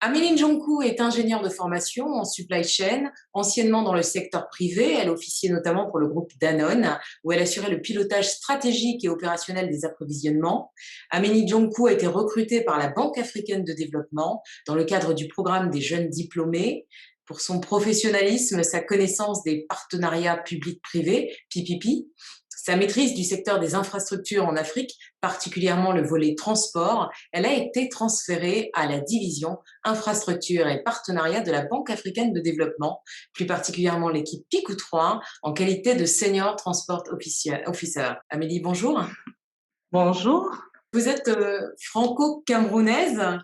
Amélie Njonkou est ingénieure de formation en supply chain, anciennement dans le secteur privé. Elle officiait notamment pour le groupe Danone, où elle assurait le pilotage stratégique et opérationnel des approvisionnements. Amélie Njonkou a été recrutée par la Banque africaine de développement dans le cadre du programme des jeunes diplômés. Pour son professionnalisme, sa connaissance des partenariats publics-privés, PPP, sa maîtrise du secteur des infrastructures en Afrique, particulièrement le volet transport, elle a été transférée à la division infrastructure et partenariat de la Banque africaine de développement, plus particulièrement l'équipe PICU 3 en qualité de senior transport officer. Amélie, bonjour. Bonjour. Vous êtes franco-camerounaise.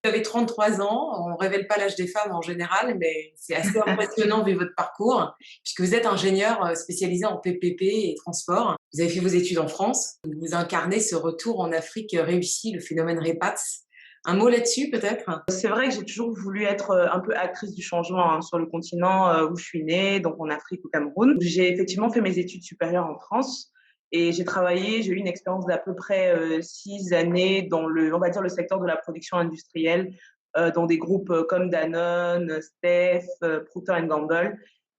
Vous avez 33 ans. On ne révèle pas l'âge des femmes en général, mais c'est assez impressionnant vu votre parcours, puisque vous êtes ingénieur spécialisé en PPP et transport. Vous avez fait vos études en France. Vous incarnez ce retour en Afrique réussi, le phénomène REPATS. Un mot là-dessus, peut-être? C'est vrai que j'ai toujours voulu être un peu actrice du changement sur le continent où je suis née, donc en Afrique, au Cameroun. J'ai effectivement fait mes études supérieures en France et j'ai eu une expérience d'à peu près 6 années dans on va dire, le secteur de la production industrielle, dans des groupes comme Danone, Steph, Procter Gamble.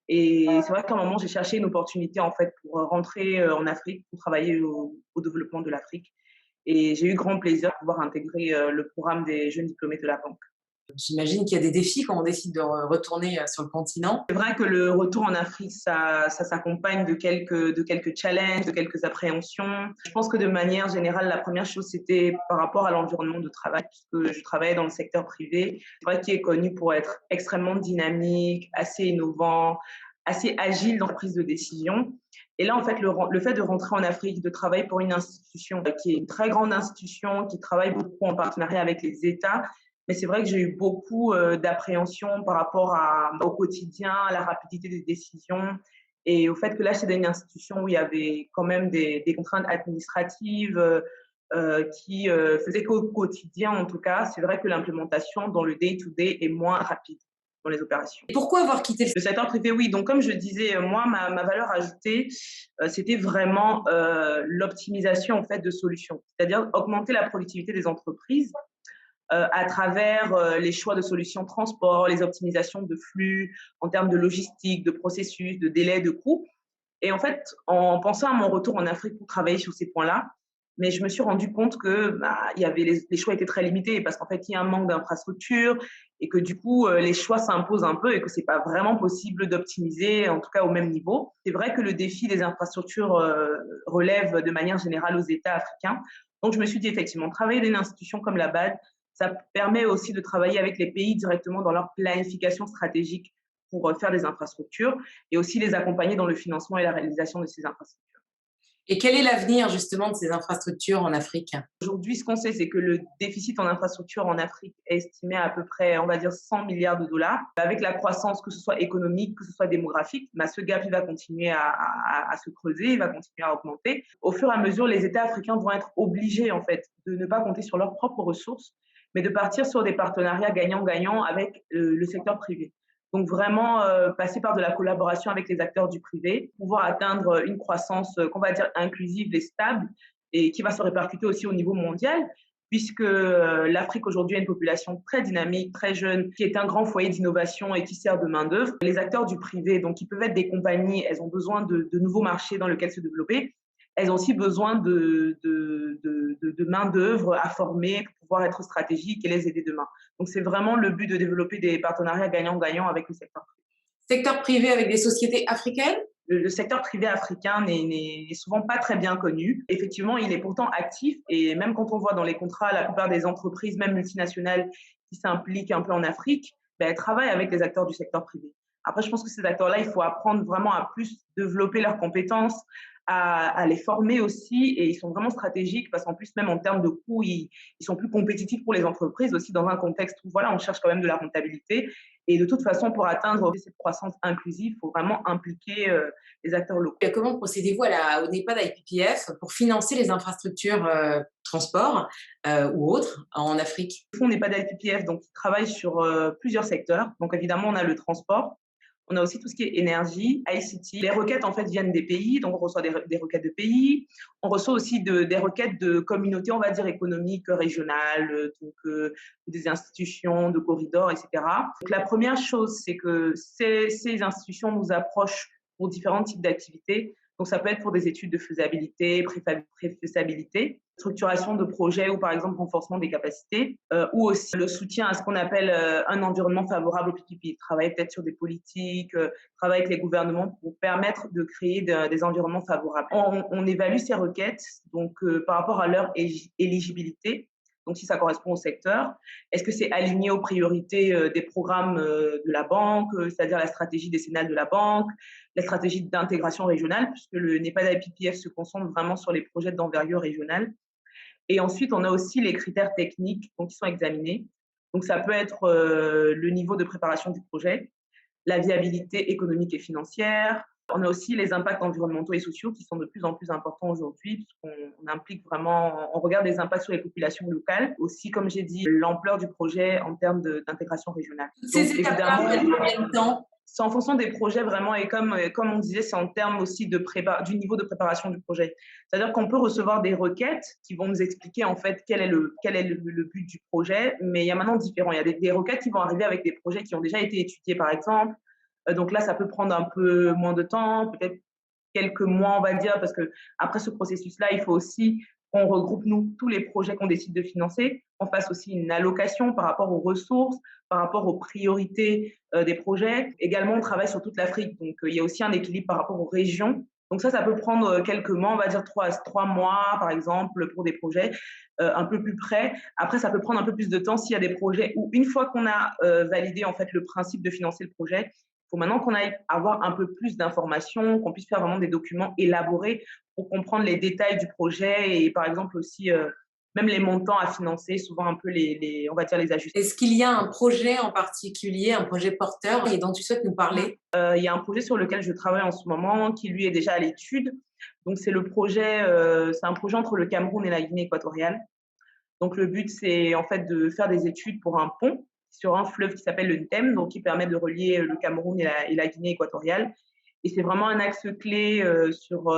Et c'est vrai qu'à un moment, j'ai cherché une opportunité en fait pour rentrer en Afrique, pour travailler au développement de l'Afrique. Et j'ai eu grand plaisir de pouvoir intégrer le programme des jeunes diplômés de la banque. J'imagine qu'il y a des défis quand on décide de retourner sur le continent. C'est vrai que le retour en Afrique, ça s'accompagne de quelques challenges, de quelques appréhensions. Je pense que de manière générale, la première chose, c'était par rapport à l'environnement de travail, puisque je travaillais dans le secteur privé, c'est vrai qu'il est connu pour être extrêmement dynamique, assez innovant, assez agile dans la prise de décision. Et là, en fait, le fait de rentrer en Afrique, de travailler pour une institution qui est une très grande institution, qui travaille beaucoup en partenariat avec les États, mais c'est vrai que j'ai eu beaucoup d'appréhension par rapport au quotidien, à la rapidité des décisions et au fait que là, c'est une institution où il y avait quand même des contraintes administratives qui faisaient qu'au quotidien, en tout cas, c'est vrai que l'implémentation dans le day-to-day est moins rapide dans les opérations. Et pourquoi avoir quitté le... Le secteur privé, oui. Donc, comme je disais, moi, ma valeur ajoutée, c'était vraiment l'optimisation en fait de solutions, c'est-à-dire augmenter la productivité des entreprises à travers les choix de solutions de transport, les optimisations de flux en termes de logistique, de processus, de délai, de coûts. Et en fait, en pensant à mon retour en Afrique pour travailler sur ces points-là, mais je me suis rendu compte que il y avait les choix étaient très limités parce qu'en fait, il y a un manque d'infrastructures et que du coup, les choix s'imposent un peu et que c'est pas vraiment possible d'optimiser, en tout cas au même niveau. C'est vrai que le défi des infrastructures relève de manière générale aux États africains. Donc, je me suis dit effectivement, travailler dans une institution comme la BAD, ça permet aussi de travailler avec les pays directement dans leur planification stratégique pour faire des infrastructures et aussi les accompagner dans le financement et la réalisation de ces infrastructures. Et quel est l'avenir justement de ces infrastructures en Afrique? Aujourd'hui, ce qu'on sait, c'est que le déficit en infrastructure en Afrique est estimé à peu près, on va dire, 100 milliards de dollars. Avec la croissance, que ce soit économique, que ce soit démographique, ce gap, il va continuer à se creuser, il va continuer à augmenter. Au fur et à mesure, les États africains vont être obligés, en fait, de ne pas compter sur leurs propres ressources, mais de partir sur des partenariats gagnant-gagnant avec le secteur privé. Donc vraiment passer par de la collaboration avec les acteurs du privé, pouvoir atteindre une croissance qu'on va dire inclusive et stable et qui va se répercuter aussi au niveau mondial, puisque l'Afrique aujourd'hui a une population très dynamique, très jeune, qui est un grand foyer d'innovation et qui sert de main-d'œuvre. Les acteurs du privé, donc qui peuvent être des compagnies, elles ont besoin de nouveaux marchés dans lesquels se développer. Elles ont aussi besoin de main-d'œuvre à former pour pouvoir être stratégiques et les aider demain. Donc, c'est vraiment le but de développer des partenariats gagnant-gagnant avec le secteur privé. Secteur privé avec des sociétés africaines? Le secteur privé africain n'est souvent pas très bien connu. Effectivement, il est pourtant actif et même quand on voit dans les contrats, la plupart des entreprises, même multinationales, qui s'impliquent un peu en Afrique, elles travaillent avec les acteurs du secteur privé. Après, je pense que ces acteurs-là, il faut apprendre vraiment à plus développer leurs compétences, à les former aussi, et ils sont vraiment stratégiques parce qu'en plus, même en termes de coûts, ils sont plus compétitifs pour les entreprises aussi dans un contexte où voilà, on cherche quand même de la rentabilité. Et de toute façon, pour atteindre cette croissance inclusive, il faut vraiment impliquer les acteurs locaux. Comment procédez-vous au NEPAD IPPF pour financer les infrastructures transport ou autres en Afrique? Le fonds n'est pas d'IPPF, donc il travaille sur plusieurs secteurs. Donc évidemment, on a le transport. On a aussi tout ce qui est énergie, ICT. Les requêtes, en fait, viennent des pays, donc on reçoit des requêtes de pays. On reçoit aussi des requêtes de communautés, on va dire, économiques, régionales, des institutions, de corridors, etc. Donc, la première chose, c'est que ces institutions nous approchent pour différents types d'activités. Donc, ça peut être pour des études de faisabilité, préfaisabilité, structuration de projets ou, par exemple, renforcement des capacités, ou aussi le soutien à ce qu'on appelle un environnement favorable aux PPP. Travailler peut-être sur des politiques, travailler avec les gouvernements pour permettre de créer des environnements favorables. On évalue ces requêtes donc, par rapport à leur éligibilité. Donc, si ça correspond au secteur, est-ce que c'est aligné aux priorités des programmes de la banque, c'est-à-dire la stratégie décennale de la banque, la stratégie d'intégration régionale, puisque le NEPAD IPPF se concentre vraiment sur les projets d'envergure régionale. Et ensuite, on a aussi les critères techniques qui sont examinés. Donc, ça peut être le niveau de préparation du projet, la viabilité économique et financière. On a aussi les impacts environnementaux et sociaux qui sont de plus en plus importants aujourd'hui, puisqu'on implique vraiment, on regarde les impacts sur les populations locales. Aussi, comme j'ai dit, l'ampleur du projet en termes d'intégration régionale. Toutes ces étapes-là prennent combien de temps? C'est en fonction des projets vraiment, et comme on disait, c'est en termes aussi du niveau de préparation du projet. C'est-à-dire qu'on peut recevoir des requêtes qui vont nous expliquer en fait quel est le but du projet, mais il y a maintenant différents. Il y a des requêtes qui vont arriver avec des projets qui ont déjà été étudiés par exemple. Donc là, ça peut prendre un peu moins de temps, peut-être quelques mois, on va dire, parce que après ce processus-là, il faut aussi qu'on regroupe, nous, tous les projets qu'on décide de financer, qu'on fasse aussi une allocation par rapport aux ressources, par rapport aux priorités des projets. Également, on travaille sur toute l'Afrique, donc il y a aussi un équilibre par rapport aux régions. Donc ça peut prendre quelques mois, on va dire 3 mois, par exemple, pour des projets un peu plus près. Après, ça peut prendre un peu plus de temps s'il y a des projets où, une fois qu'on a validé en fait le principe de financer le projet, il faut maintenant qu'on aille avoir un peu plus d'informations, qu'on puisse faire vraiment des documents élaborés pour comprendre les détails du projet et par exemple aussi même les montants à financer, souvent un peu on va dire les ajustements. Est-ce qu'il y a un projet en particulier, un projet porteur et dont tu souhaites nous parler? Il y a un projet sur lequel je travaille en ce moment qui lui est déjà à l'étude. Donc c'est c'est un projet entre le Cameroun et la Guinée équatoriale. Donc le but c'est en fait de faire des études pour un pont sur un fleuve qui s'appelle le Ntem, donc qui permet de relier le Cameroun et la Guinée équatoriale. Et c'est vraiment un axe clé sur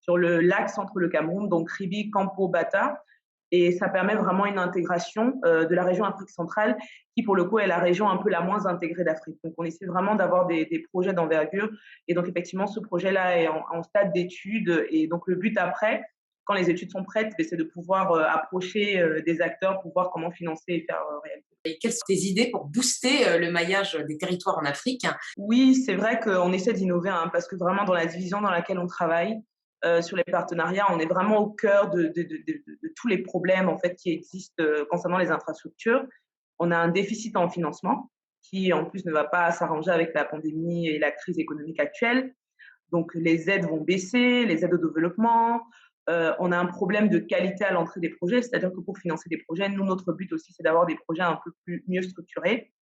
l'axe entre le Cameroun, donc Ribi, Campo, Bata. Et ça permet vraiment une intégration de la région Afrique centrale, qui pour le coup est la région un peu la moins intégrée d'Afrique. Donc on essaie vraiment d'avoir des projets d'envergure. Et donc effectivement, ce projet-là est en stade d'étude. Et donc le but après, quand les études sont prêtes, c'est de pouvoir approcher des acteurs pour voir comment financer et faire réaliser. Et quelles sont tes idées pour booster le maillage des territoires en Afrique? Oui, c'est vrai qu'on essaie d'innover, hein, parce que vraiment dans la division dans laquelle on travaille, sur les partenariats, on est vraiment au cœur de tous les problèmes en fait, qui existent concernant les infrastructures. On a un déficit en financement qui en plus ne va pas s'arranger avec la pandémie et la crise économique actuelle. Donc les aides vont baisser, les aides au développement. On a un problème de qualité à l'entrée des projets, c'est-à-dire que pour financer des projets, nous, notre but aussi, c'est d'avoir des projets un peu mieux structurés.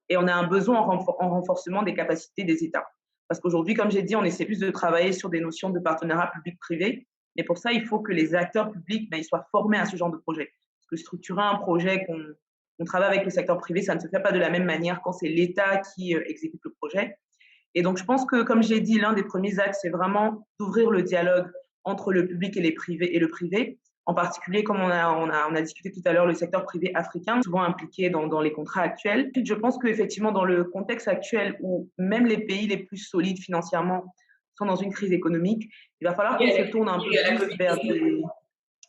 Et on a un besoin en renforcement des capacités des États. Parce qu'aujourd'hui, comme j'ai dit, on essaie plus de travailler sur des notions de partenariat public-privé. Mais pour ça, il faut que les acteurs publics ils soient formés à ce genre de projet. Parce que structurer un projet qu'on travaille avec le secteur privé, ça ne se fait pas de la même manière quand c'est l'État qui exécute le projet. Et donc, je pense que, comme j'ai dit, l'un des premiers axes, c'est vraiment d'ouvrir le dialogue entre le public et le privé. En particulier, comme on a discuté tout à l'heure, le secteur privé africain, souvent impliqué dans les contrats actuels. Je pense qu'effectivement, dans le contexte actuel où même les pays les plus solides financièrement sont dans une crise économique, il va falloir qu'on se tourne un peu plus vers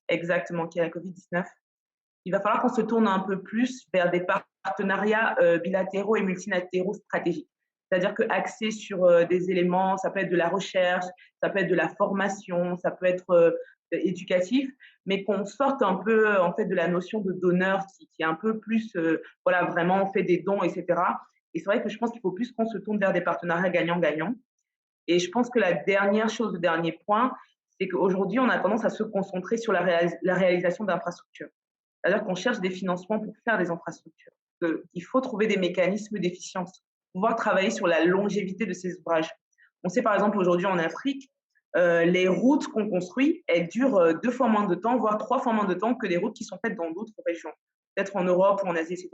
exactement, qui est la Covid-19. Il va falloir qu'on se tourne un peu plus vers des partenariats bilatéraux et multilatéraux stratégiques. C'est-à-dire qu'axé sur des éléments, ça peut être de la recherche, ça peut être de la formation, ça peut être éducatif, mais qu'on sorte un peu en fait de la notion de donneur qui est un peu plus, voilà, vraiment on fait des dons, etc. Et c'est vrai que je pense qu'il faut plus qu'on se tourne vers des partenariats gagnant-gagnant. Et je pense que la dernière chose, le dernier point, c'est qu'aujourd'hui, on a tendance à se concentrer sur la réalisation d'infrastructures. C'est-à-dire qu'on cherche des financements pour faire des infrastructures. Il faut trouver des mécanismes d'efficience, pouvoir travailler sur la longévité de ces ouvrages. On sait par exemple aujourd'hui en Afrique, les routes qu'on construit, elles durent 2 fois moins de temps, voire 3 fois moins de temps que les routes qui sont faites dans d'autres régions, peut-être en Europe ou en Asie, etc.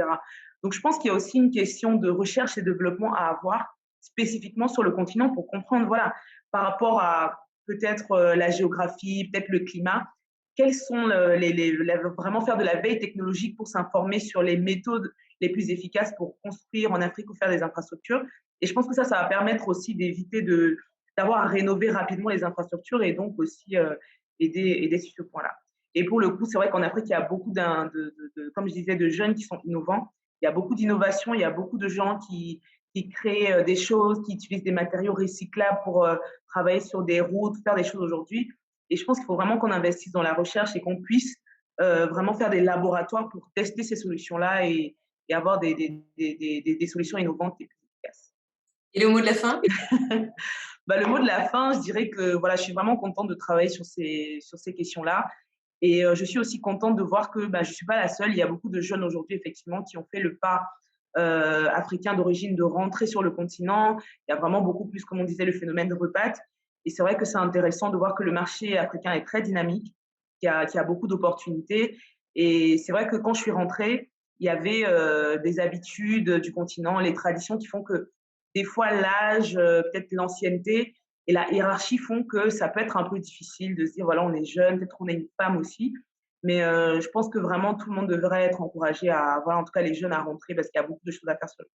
Donc je pense qu'il y a aussi une question de recherche et développement à avoir spécifiquement sur le continent pour comprendre, voilà, par rapport à peut-être la géographie, peut-être le climat, quels sont vraiment faire de la veille technologique pour s'informer sur les méthodes les plus efficaces pour construire en Afrique ou faire des infrastructures. Et je pense que ça va permettre aussi d'éviter d'avoir à rénover rapidement les infrastructures et donc aussi aider sur ce point-là. Et pour le coup, c'est vrai qu'en Afrique, il y a beaucoup, comme je disais, de jeunes qui sont innovants. Il y a beaucoup d'innovations, il y a beaucoup de gens qui créent des choses, qui utilisent des matériaux recyclables pour travailler sur des routes, faire des choses aujourd'hui. Et je pense qu'il faut vraiment qu'on investisse dans la recherche et qu'on puisse vraiment faire des laboratoires pour tester ces solutions-là et avoir des solutions innovantes et plus efficaces. Et le mot de la fin? Bah, le mot de la fin, je dirais que voilà, je suis vraiment contente de travailler sur ces questions-là. Et je suis aussi contente de voir que bah, je ne suis pas la seule. Il y a beaucoup de jeunes aujourd'hui, effectivement, qui ont fait le pas africain d'origine de rentrer sur le continent. Il y a vraiment beaucoup plus, comme on disait, le phénomène de repat. Et c'est vrai que c'est intéressant de voir que le marché africain est très dynamique, qu'il y a beaucoup d'opportunités. Et c'est vrai que quand je suis rentrée, il y avait des habitudes du continent, les traditions qui font que des fois l'âge, peut-être l'ancienneté et la hiérarchie font que ça peut être un peu difficile de se dire, voilà, on est jeune, peut-être qu'on est une femme aussi. Mais je pense que vraiment tout le monde devrait être encouragé à, voilà, en tout cas les jeunes à rentrer parce qu'il y a beaucoup de choses à faire sur le